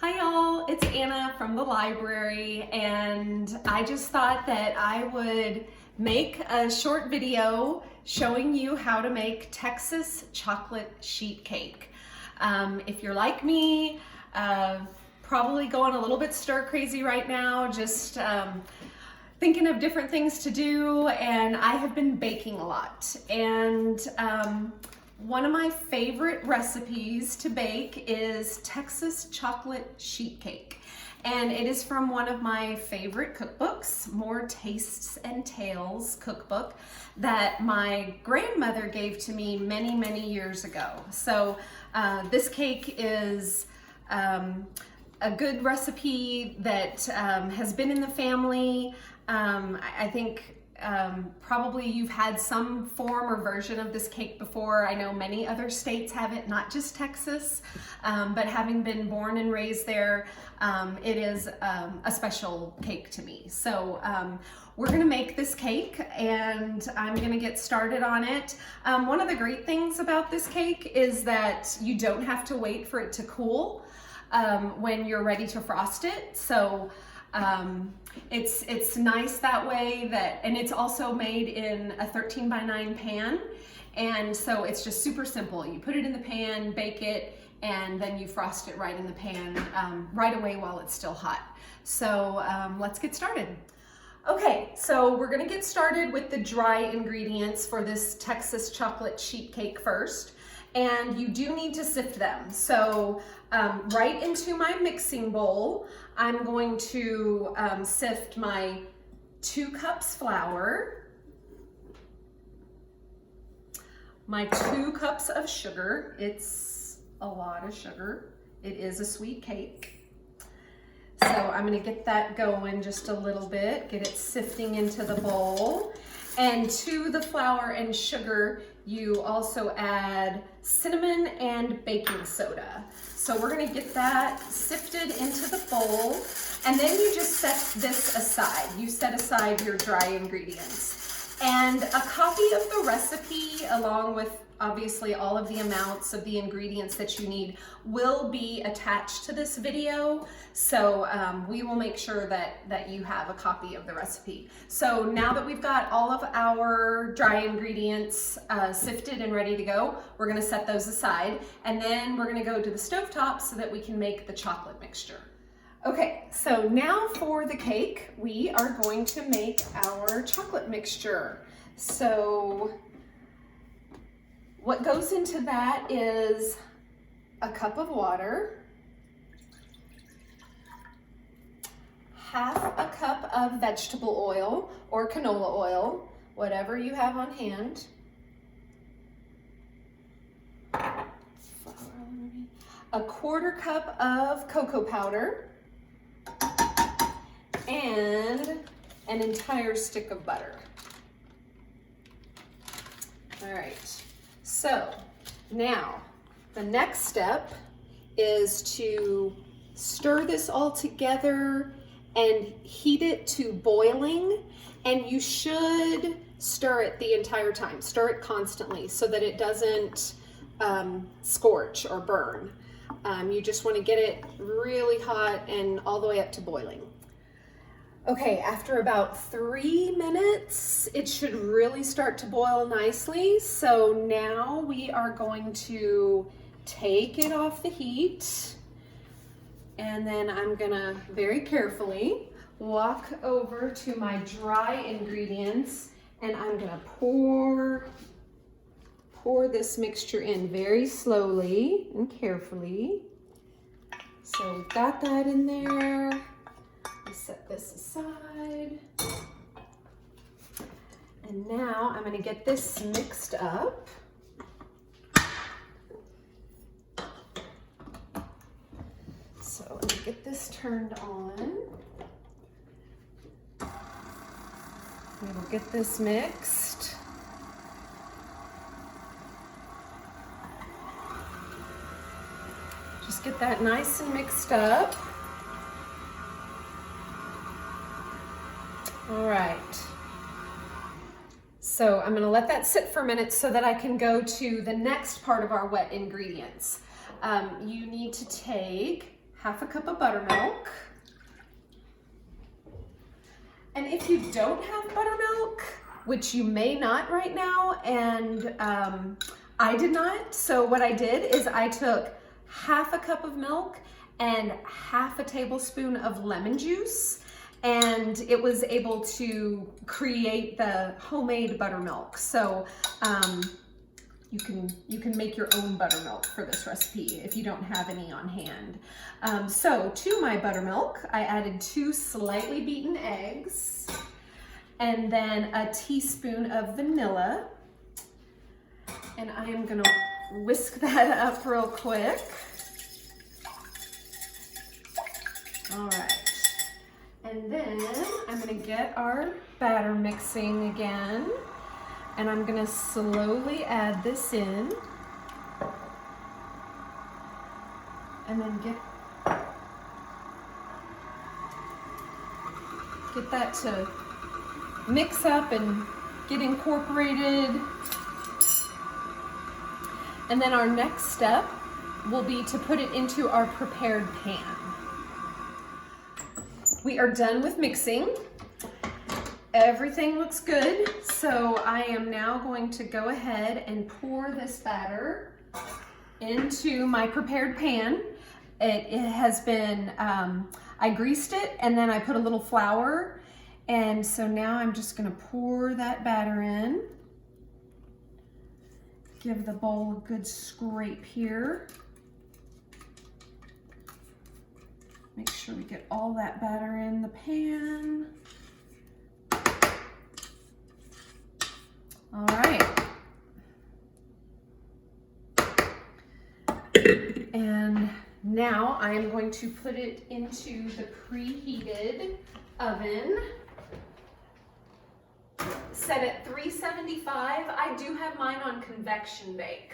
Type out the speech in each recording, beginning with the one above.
Hi y'all, it's Anna from the library, and I just thought that I would make a short video showing you how to make Texas chocolate sheet cake. If you're like me, probably going a little bit stir crazy right now, just thinking of different things to do, and I have been baking a lot. And one of my favorite recipes to bake is Texas chocolate sheet cake. And it is from one of my favorite cookbooks, More Tastes and Tales cookbook, that my grandmother gave to me many, many years ago. So this cake is a good recipe that has been in the family. I think probably you've had some form or version of this cake before. I know many other states have it, not just Texas, but having been born and raised there, it is a special cake to me. So we're gonna make this cake and I'm gonna get started on it. One of the great things about this cake is that you don't have to wait for it to cool when you're ready to frost it. So it's nice that way, and it's also made in a 13x9 pan, and so it's just super simple. You put it in the pan, bake it, and then you frost it right in the pan right away while it's still hot. So let's get started. Okay, so we're gonna get started with the dry ingredients for this Texas chocolate sheet cake first. And you do need to sift them. So right into my mixing bowl, I'm going to sift my 2 cups flour, my 2 cups of sugar. It's a lot of sugar. It is a sweet cake. So I'm gonna get that going just a little bit, get it sifting into the bowl. And to the flour and sugar, you also add cinnamon and baking soda. So we're gonna get that sifted into the bowl, and then you just set this aside. You set aside your dry ingredients. And a copy of the recipe, along with obviously all of the amounts of the ingredients that you need, will be attached to this video. So we will make sure that you have a copy of the recipe. So now that we've got all of our dry ingredients sifted and ready to go, we're gonna set those aside, and then we're gonna go to the stovetop so that we can make the chocolate mixture. Okay, so now for the cake, we are going to make our chocolate mixture. So what goes into that is a cup of water, half a cup of vegetable oil or canola oil, whatever you have on hand, a 1/4 cup of cocoa powder, and an entire stick of butter. All right. So now the next step is to stir this all together and heat it to boiling, and you should stir it the entire time. Stir it constantly so that it doesn't scorch or burn. You just want to get it really hot and all the way up to boiling. Okay, after about 3 minutes, it should really start to boil nicely. So now we are going to take it off the heat, and then I'm gonna very carefully walk over to my dry ingredients, and I'm gonna pour this mixture in very slowly and carefully. So we've got that in there. Set this aside. And now I'm going to get this mixed up. So let me get this turned on. We will get this mixed. Just get that nice and mixed up. All right, so I'm gonna let that sit for a minute so that I can go to the next part of our wet ingredients. You need to take half a cup of buttermilk. And if you don't have buttermilk, which you may not right now, and I did not, so what I did is I took half a cup of milk and half a tablespoon of lemon juice, and it was able to create the homemade buttermilk. So you can make your own buttermilk for this recipe if you don't have any on hand. So to my buttermilk, I added 2 slightly beaten eggs, and then a teaspoon of vanilla. And I am gonna whisk that up real quick. All right. And then I'm gonna get our batter mixing again. And I'm gonna slowly add this in. And then get that to mix up and get incorporated. And then our next step will be to put it into our prepared pan. We are done with mixing. Everything looks good, so I am now going to go ahead and pour this batter into my prepared pan. It has been, I greased it and then I put a little flour, and so now I'm just gonna pour that batter in. Give the bowl a good scrape here. Make sure we get all that batter in the pan. All right. And now I am going to put it into the preheated oven. Set at 375. I do have mine on convection bake.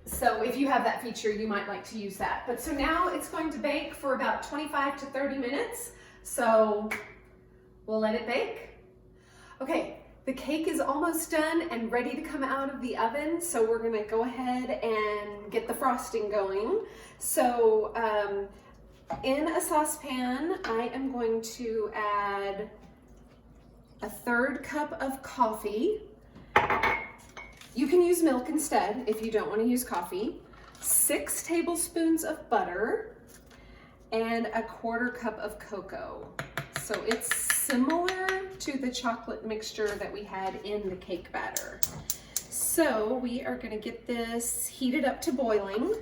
So if you have that feature, you might like to use that. But so now it's going to bake for about 25 to 30 minutes. So we'll let it bake. Okay. The cake is almost done and ready to come out of the oven, so we're gonna go ahead and get the frosting going. So in a saucepan, I am going to add a 1/3 cup of coffee. You can use milk instead if you don't want to use coffee. 6 tablespoons of butter and a 1/4 cup of cocoa. So it's similar to the chocolate mixture that we had in the cake batter. So we are going to get this heated up to boiling.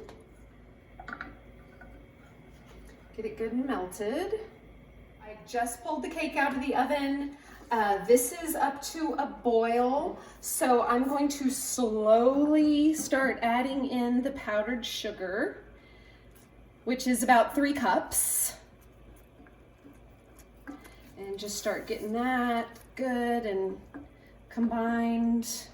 Get it good and melted. I just pulled the cake out of the oven. This is up to a boil, so I'm going to slowly start adding in the powdered sugar, which is about 3 cups. And just start getting that good and combined.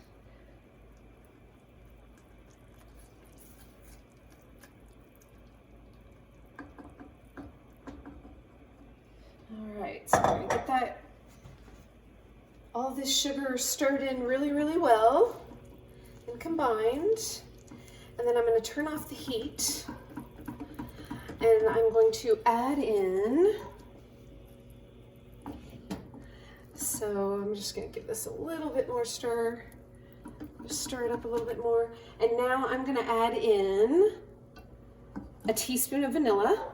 All right, so we're gonna get that, all this sugar stirred in really, really well and combined. And then I'm gonna turn off the heat and I'm going to add in, so I'm just gonna give this a little bit more stir, just stir it up a little bit more. And now I'm gonna add in a teaspoon of vanilla.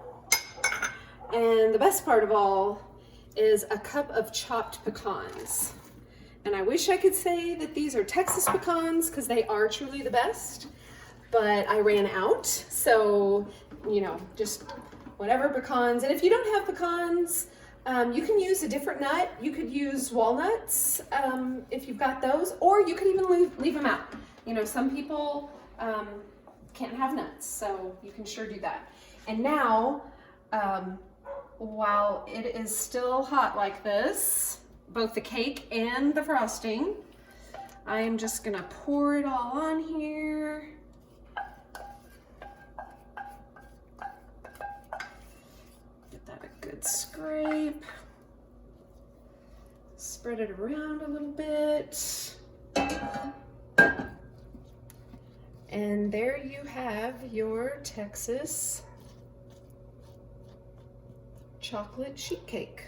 And the best part of all is a cup of chopped pecans. And I wish I could say that these are Texas pecans because they are truly the best, but I ran out. So, you know, just whatever pecans. And if you don't have pecans, you can use a different nut. You could use walnuts if you've got those, or you could even leave them out. You know, some people can't have nuts, so you can sure do that. And now, while it is still hot like this, both the cake and the frosting, I am just gonna pour it all on here. Get that a good scrape. Spread it around a little bit. And there you have your Texas chocolate sheet cake.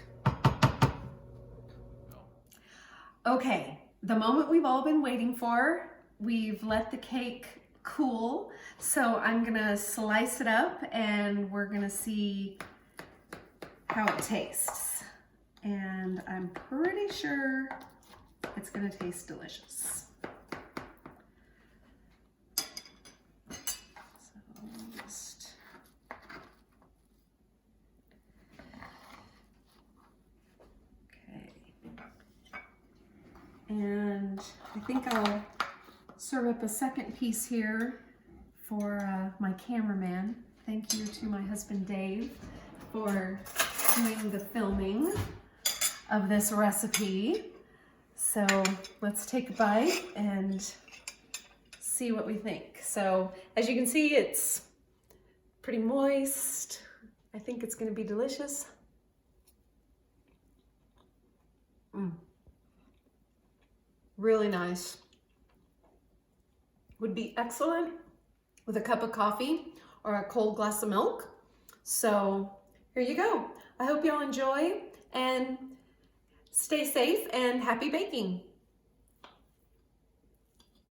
Okay, the moment we've all been waiting for. We've let the cake cool, so I'm gonna slice it up and we're gonna see how it tastes. And I'm pretty sure it's gonna taste delicious. And I think I'll serve up a second piece here for my cameraman. Thank you to my husband Dave for doing the filming of this recipe. So let's take a bite and see what we think. So as you can see, it's pretty moist. I think it's gonna be delicious. Really nice. Would be excellent with a cup of coffee or a cold glass of milk. So here you go. I hope y'all enjoy and stay safe and happy baking.